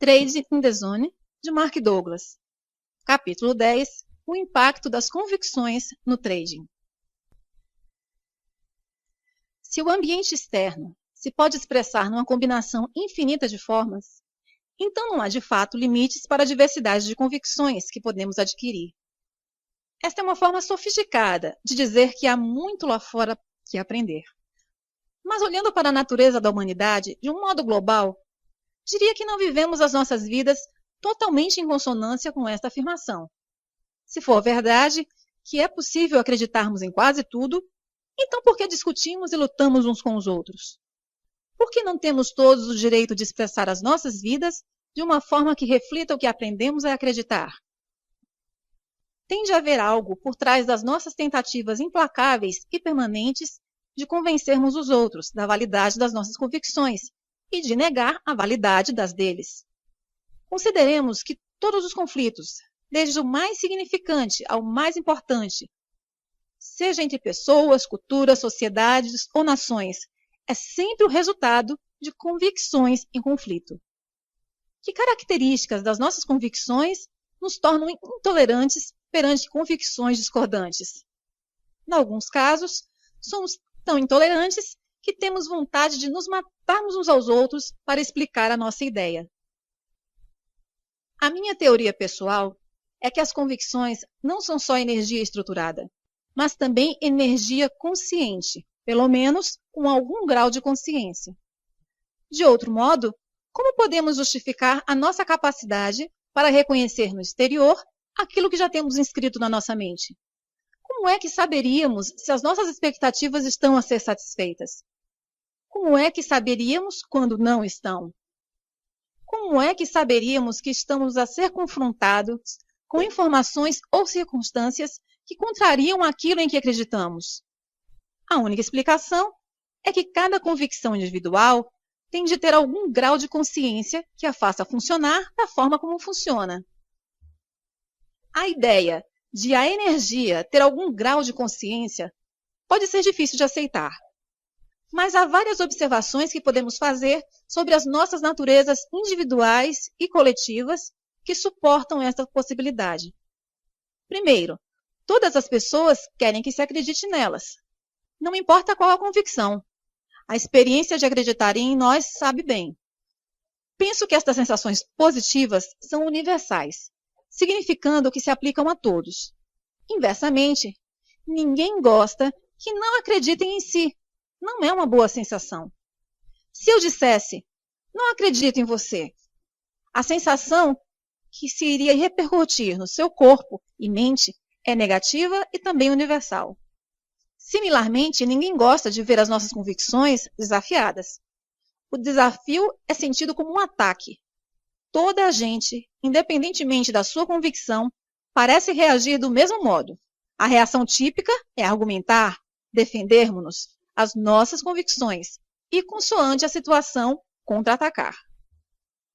Trade in the Zone, de Mark Douglas. Capítulo 10. O impacto das convicções no trading. Se o ambiente externo se pode expressar numa combinação infinita de formas, então não há de fato limites para a diversidade de convicções que podemos adquirir. Esta é uma forma sofisticada de dizer que há muito lá fora que aprender. Mas olhando para a natureza da humanidade de um modo global, diria que não vivemos as nossas vidas totalmente em consonância com esta afirmação. Se for verdade que é possível acreditarmos em quase tudo, então por que discutimos e lutamos uns com os outros? Por que não temos todos o direito de expressar as nossas vidas de uma forma que reflita o que aprendemos a acreditar? Tem de haver algo por trás das nossas tentativas implacáveis e permanentes de convencermos os outros da validade das nossas convicções e de negar a validade das deles. Consideremos que todos os conflitos, desde o mais significante ao mais importante, seja entre pessoas, culturas, sociedades ou nações, é sempre o resultado de convicções em conflito. Que características das nossas convicções nos tornam intolerantes perante convicções discordantes? Em alguns casos, somos tão intolerantes que temos vontade de nos matarmos uns aos outros para explicar a nossa ideia. A minha teoria pessoal é que as convicções não são só energia estruturada, mas também energia consciente, pelo menos com algum grau de consciência. De outro modo, como podemos justificar a nossa capacidade para reconhecer no exterior aquilo que já temos inscrito na nossa mente? Como é que saberíamos se as nossas expectativas estão a ser satisfeitas? Como é que saberíamos quando não estão? Como é que saberíamos que estamos a ser confrontados com informações ou circunstâncias que contrariam aquilo em que acreditamos? A única explicação é que cada convicção individual tem de ter algum grau de consciência que a faça funcionar da forma como funciona. A ideia de a energia ter algum grau de consciência pode ser difícil de aceitar. Mas há várias observações que podemos fazer sobre as nossas naturezas individuais e coletivas que suportam esta possibilidade. Primeiro, todas as pessoas querem que se acredite nelas. Não importa qual a convicção. A experiência de acreditar em nós sabe bem. Penso que estas sensações positivas são universais, significando que se aplicam a todos. Inversamente, ninguém gosta que não acreditem em si. Não é uma boa sensação. Se eu dissesse, não acredito em você, a sensação que se iria repercutir no seu corpo e mente é negativa e também universal. Similarmente, ninguém gosta de ver as nossas convicções desafiadas. O desafio é sentido como um ataque. Toda a gente, independentemente da sua convicção, parece reagir do mesmo modo. A reação típica é argumentar, defendermos-nos as nossas convicções e, consoante a situação, contra-atacar.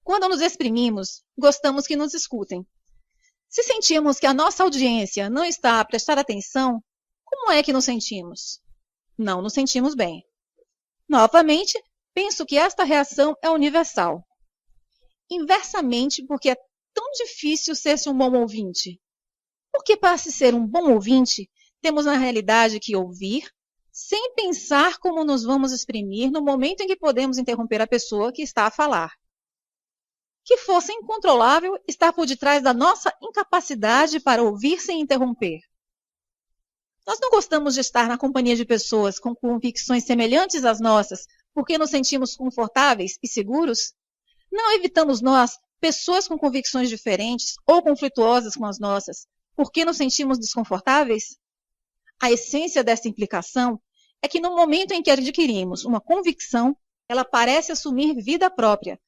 Quando nos exprimimos, gostamos que nos escutem. Se sentimos que a nossa audiência não está a prestar atenção, como é que nos sentimos? Não nos sentimos bem. Novamente, penso que esta reação é universal. Inversamente, porque é tão difícil ser-se um bom ouvinte. Porque para se ser um bom ouvinte, temos na realidade que ouvir, sem pensar como nos vamos exprimir no momento em que podemos interromper a pessoa que está a falar. Que fosse incontrolável estar por detrás da nossa incapacidade para ouvir sem interromper. Nós não gostamos de estar na companhia de pessoas com convicções semelhantes às nossas porque nos sentimos confortáveis e seguros? Não evitamos nós, pessoas com convicções diferentes ou conflituosas com as nossas, porque nos sentimos desconfortáveis? A essência dessa implicação é que no momento em que adquirimos uma convicção, ela parece assumir vida própria,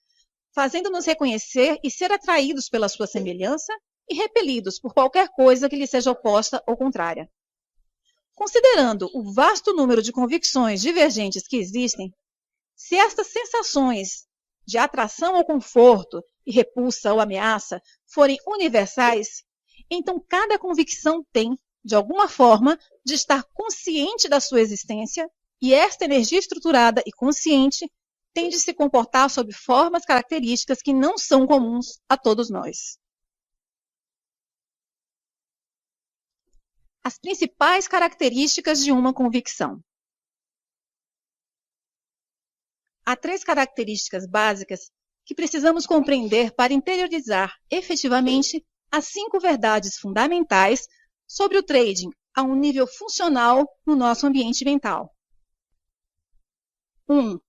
fazendo-nos reconhecer e ser atraídos pela sua semelhança e repelidos por qualquer coisa que lhe seja oposta ou contrária. Considerando o vasto número de convicções divergentes que existem, se estas sensações de atração ou conforto e repulsa ou ameaça forem universais, então cada convicção tem, de alguma forma, de estar consciente da sua existência, e esta energia estruturada e consciente tende a se comportar sob formas características que não são comuns a todos nós. As principais características de uma convicção. Há 3 características básicas que precisamos compreender para interiorizar efetivamente as 5 verdades fundamentais sobre o trading a um nível funcional no nosso ambiente mental. 1.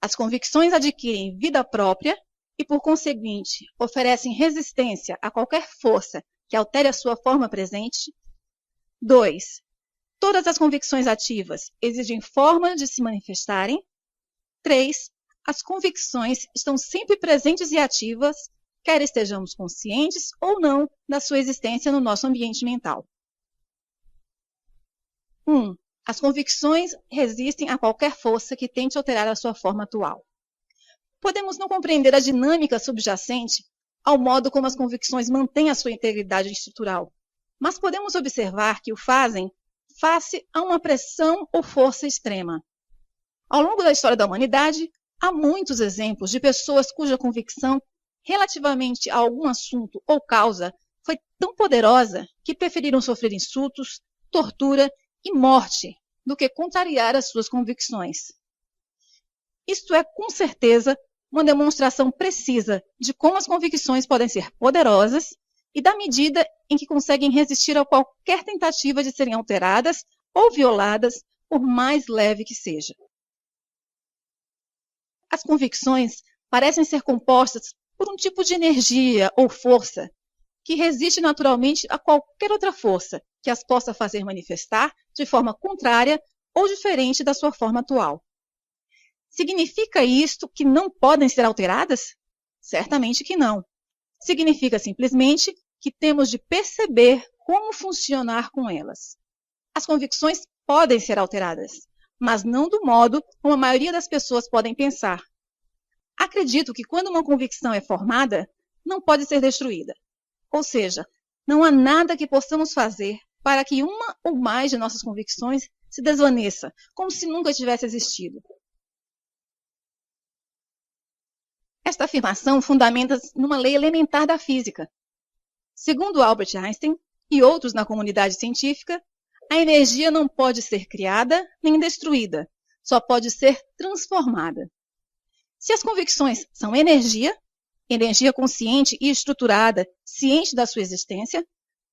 As convicções adquirem vida própria e, por conseguinte, oferecem resistência a qualquer força que altere a sua forma presente. 2. Todas as convicções ativas exigem forma de se manifestarem. 3. As convicções estão sempre presentes e ativas, quer estejamos conscientes ou não da sua existência no nosso ambiente mental. 1. As convicções resistem a qualquer força que tente alterar a sua forma atual. Podemos não compreender a dinâmica subjacente ao modo como as convicções mantêm a sua integridade estrutural, mas podemos observar que o fazem face a uma pressão ou força extrema. Ao longo da história da humanidade, há muitos exemplos de pessoas cuja convicção relativamente a algum assunto ou causa foi tão poderosa que preferiram sofrer insultos, tortura e morte do que contrariar as suas convicções. Isto é, com certeza, uma demonstração precisa de como as convicções podem ser poderosas e da medida em que conseguem resistir a qualquer tentativa de serem alteradas ou violadas, por mais leve que seja. As convicções parecem ser compostas por um tipo de energia ou força que resiste naturalmente a qualquer outra força que as possa fazer manifestar de forma contrária ou diferente da sua forma atual. Significa isto que não podem ser alteradas? Certamente que não. Significa simplesmente que temos de perceber como funcionar com elas. As convicções podem ser alteradas, mas não do modo como a maioria das pessoas podem pensar. Acredito que quando uma convicção é formada, não pode ser destruída. Ou seja, não há nada que possamos fazer para que uma ou mais de nossas convicções se desvaneça, como se nunca tivesse existido. Esta afirmação fundamenta-se numa lei elementar da física. Segundo Albert Einstein e outros na comunidade científica, a energia não pode ser criada nem destruída, só pode ser transformada. Se as convicções são energia consciente e estruturada, ciente da sua existência,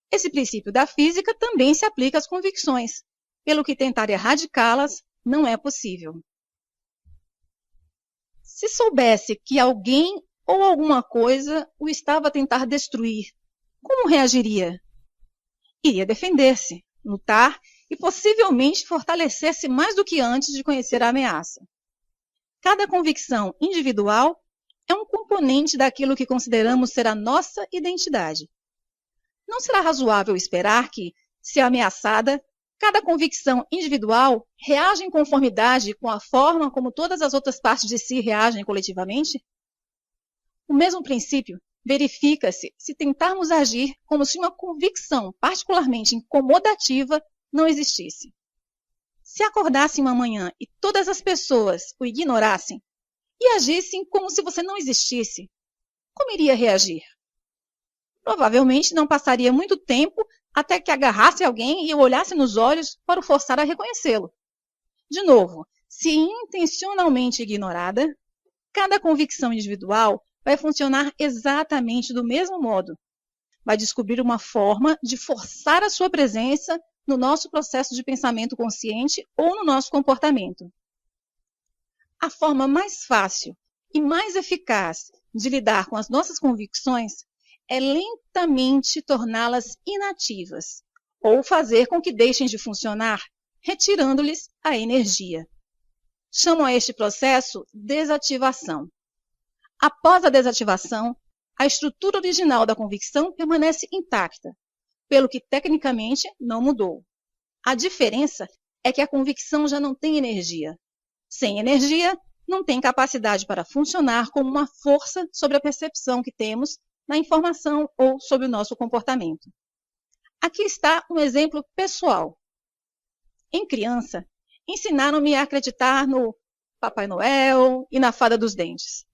esse princípio da física também se aplica às convicções, pelo que tentar erradicá-las não é possível. Se soubesse que alguém ou alguma coisa o estava a tentar destruir, como reagiria? Iria defender-se, lutar e possivelmente fortalecer-se mais do que antes de conhecer a ameaça. Cada convicção individual é um componente daquilo que consideramos ser a nossa identidade. Não será razoável esperar que, se ameaçada, cada convicção individual reaja em conformidade com a forma como todas as outras partes de si reagem coletivamente? O mesmo princípio verifica-se se tentarmos agir como se uma convicção particularmente incomodativa não existisse. Se acordasse uma manhã e todas as pessoas o ignorassem e agissem como se você não existisse, como iria reagir? Provavelmente não passaria muito tempo até que agarrasse alguém e o olhasse nos olhos para o forçar a reconhecê-lo. De novo, se intencionalmente ignorada, cada convicção individual vai funcionar exatamente do mesmo modo. Vai descobrir uma forma de forçar a sua presença no nosso processo de pensamento consciente ou no nosso comportamento. A forma mais fácil e mais eficaz de lidar com as nossas convicções é lentamente torná-las inativas ou fazer com que deixem de funcionar, retirando-lhes a energia. Chamam a este processo desativação. Após a desativação, a estrutura original da convicção permanece intacta, pelo que tecnicamente não mudou. A diferença é que a convicção já não tem energia. Sem energia, não tem capacidade para funcionar como uma força sobre a percepção que temos na informação ou sobre o nosso comportamento. Aqui está um exemplo pessoal. Em criança, ensinaram-me a acreditar no Papai Noel e na Fada dos Dentes.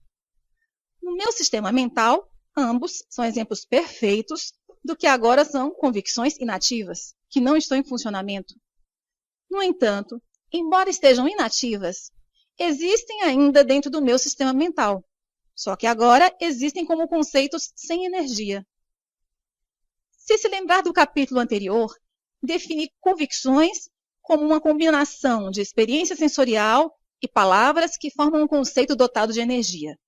No meu sistema mental, ambos são exemplos perfeitos do que agora são convicções inativas, que não estão em funcionamento. No entanto, embora estejam inativas, existem ainda dentro do meu sistema mental, só que agora existem como conceitos sem energia. Se lembrar do capítulo anterior, defini convicções como uma combinação de experiência sensorial e palavras que formam um conceito dotado de energia.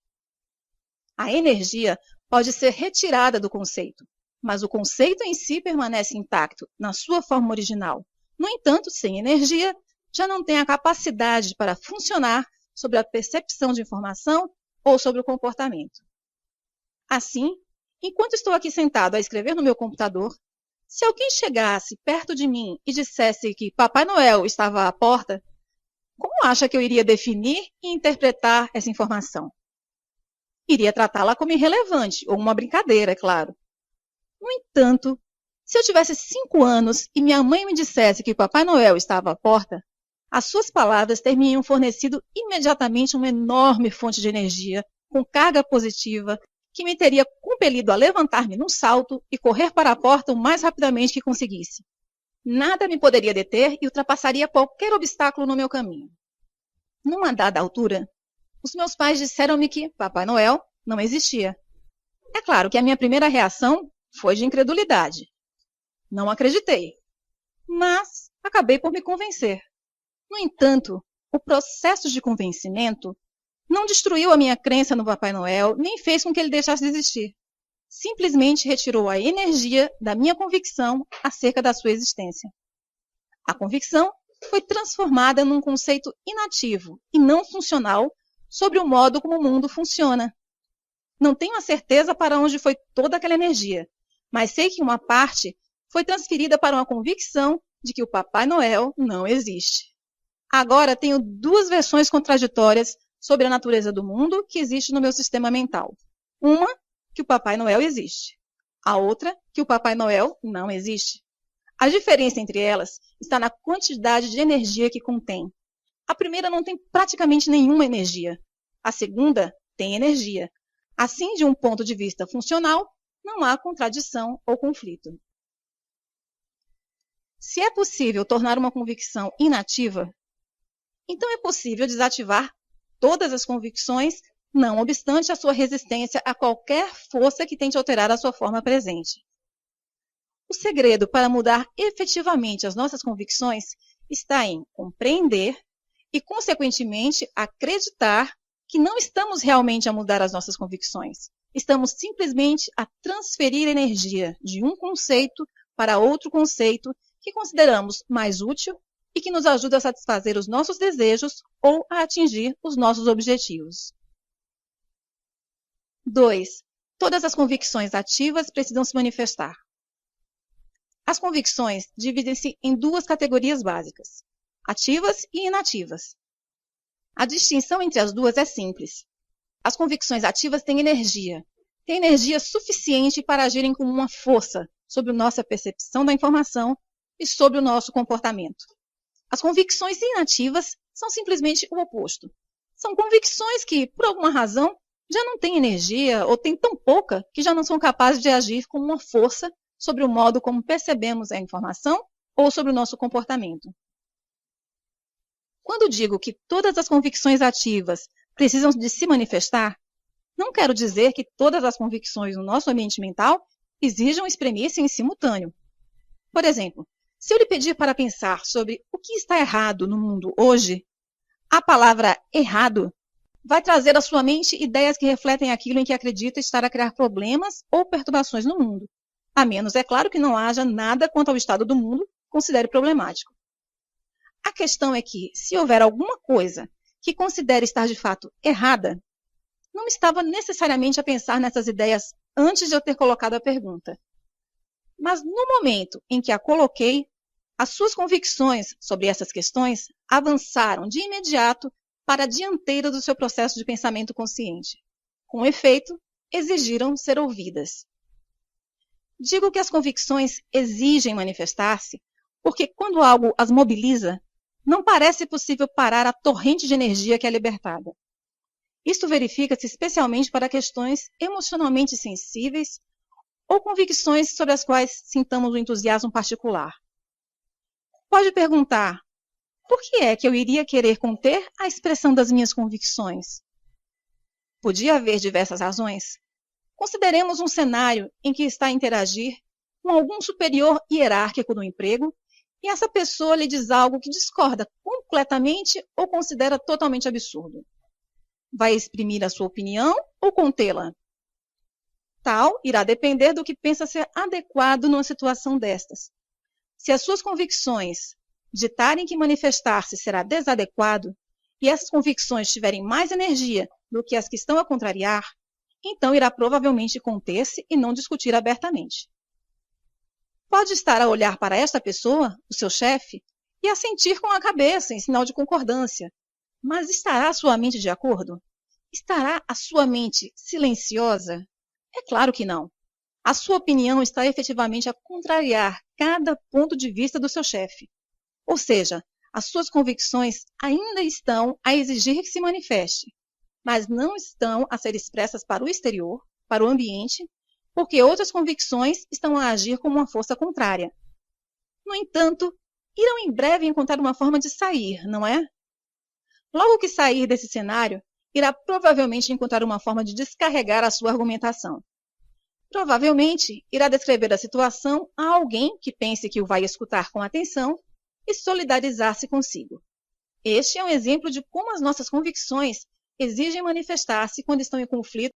A energia pode ser retirada do conceito, mas o conceito em si permanece intacto na sua forma original. No entanto, sem energia, já não tem a capacidade para funcionar sobre a percepção de informação ou sobre o comportamento. Assim, enquanto estou aqui sentado a escrever no meu computador, se alguém chegasse perto de mim e dissesse que Papai Noel estava à porta, como acha que eu iria definir e interpretar essa informação? Iria tratá-la como irrelevante, ou uma brincadeira, é claro. No entanto, se eu tivesse 5 anos e minha mãe me dissesse que Papai Noel estava à porta, as suas palavras teriam fornecido imediatamente uma enorme fonte de energia, com carga positiva, que me teria compelido a levantar-me num salto e correr para a porta o mais rapidamente que conseguisse. Nada me poderia deter e ultrapassaria qualquer obstáculo no meu caminho. Numa dada altura, os meus pais disseram-me que Papai Noel não existia. É claro que a minha primeira reação foi de incredulidade. Não acreditei, mas acabei por me convencer. No entanto, o processo de convencimento não destruiu a minha crença no Papai Noel, nem fez com que ele deixasse de existir. Simplesmente retirou a energia da minha convicção acerca da sua existência. A convicção foi transformada num conceito inativo e não funcional sobre o modo como o mundo funciona. Não tenho a certeza para onde foi toda aquela energia, mas sei que uma parte foi transferida para uma convicção de que o Papai Noel não existe. Agora tenho 2 versões contraditórias sobre a natureza do mundo que existe no meu sistema mental. Uma, que o Papai Noel existe. A outra, que o Papai Noel não existe. A diferença entre elas está na quantidade de energia que contém. A primeira não tem praticamente nenhuma energia. A segunda tem energia. Assim, de um ponto de vista funcional, não há contradição ou conflito. Se é possível tornar uma convicção inativa, então é possível desativar todas as convicções, não obstante a sua resistência a qualquer força que tente alterar a sua forma presente. O segredo para mudar efetivamente as nossas convicções está em compreender e, consequentemente, acreditar que não estamos realmente a mudar as nossas convicções. Estamos simplesmente a transferir energia de um conceito para outro conceito que consideramos mais útil e que nos ajuda a satisfazer os nossos desejos ou a atingir os nossos objetivos. 2. Todas as convicções ativas precisam se manifestar. As convicções dividem-se em 2 categorias básicas, ativas e inativas. A distinção entre as duas é simples. As convicções ativas têm energia suficiente para agirem como uma força sobre nossa percepção da informação e sobre o nosso comportamento. As convicções inativas são simplesmente o oposto. São convicções que, por alguma razão, já não têm energia ou têm tão pouca que já não são capazes de agir como uma força sobre o modo como percebemos a informação ou sobre o nosso comportamento. Quando digo que todas as convicções ativas precisam de se manifestar, não quero dizer que todas as convicções no nosso ambiente mental exijam espremer-se em simultâneo. Por exemplo, se eu lhe pedir para pensar sobre o que está errado no mundo hoje, a palavra errado vai trazer à sua mente ideias que refletem aquilo em que acredita estar a criar problemas ou perturbações no mundo, a menos, é claro, que não haja nada quanto ao estado do mundo que considere problemático. A questão é que, se houver alguma coisa que considere estar de fato errada, não estava necessariamente a pensar nessas ideias antes de eu ter colocado a pergunta. Mas no momento em que a coloquei, as suas convicções sobre essas questões avançaram de imediato para a dianteira do seu processo de pensamento consciente. Com efeito, exigiram ser ouvidas. Digo que as convicções exigem manifestar-se porque quando algo as mobiliza, Não parece possível parar a torrente de energia que é libertada. Isto verifica-se especialmente para questões emocionalmente sensíveis ou convicções sobre as quais sintamos um entusiasmo particular. Pode perguntar, por que é que eu iria querer conter a expressão das minhas convicções? Podia haver diversas razões. Consideremos um cenário em que está a interagir com algum superior hierárquico do emprego e essa pessoa lhe diz algo que discorda completamente ou considera totalmente absurdo. Vai exprimir a sua opinião ou contê-la? Tal irá depender do que pensa ser adequado numa situação destas. Se as suas convicções ditarem que manifestar-se será desadequado e essas convicções tiverem mais energia do que as que estão a contrariar, então irá provavelmente conter-se e não discutir abertamente. Pode estar a olhar para esta pessoa, o seu chefe, e a sentir com a cabeça em sinal de concordância, mas estará a sua mente de acordo? Estará a sua mente silenciosa? É claro que não. A sua opinião está efetivamente a contrariar cada ponto de vista do seu chefe. Ou seja, as suas convicções ainda estão a exigir que se manifeste, mas não estão a ser expressas para o exterior, para o ambiente, porque outras convicções estão a agir como uma força contrária. No entanto, irão em breve encontrar uma forma de sair, não é? Logo que sair desse cenário, irá provavelmente encontrar uma forma de descarregar a sua argumentação. Provavelmente, irá descrever a situação a alguém que pense que o vai escutar com atenção e solidarizar-se consigo. Este é um exemplo de como as nossas convicções exigem manifestar-se quando estão em conflito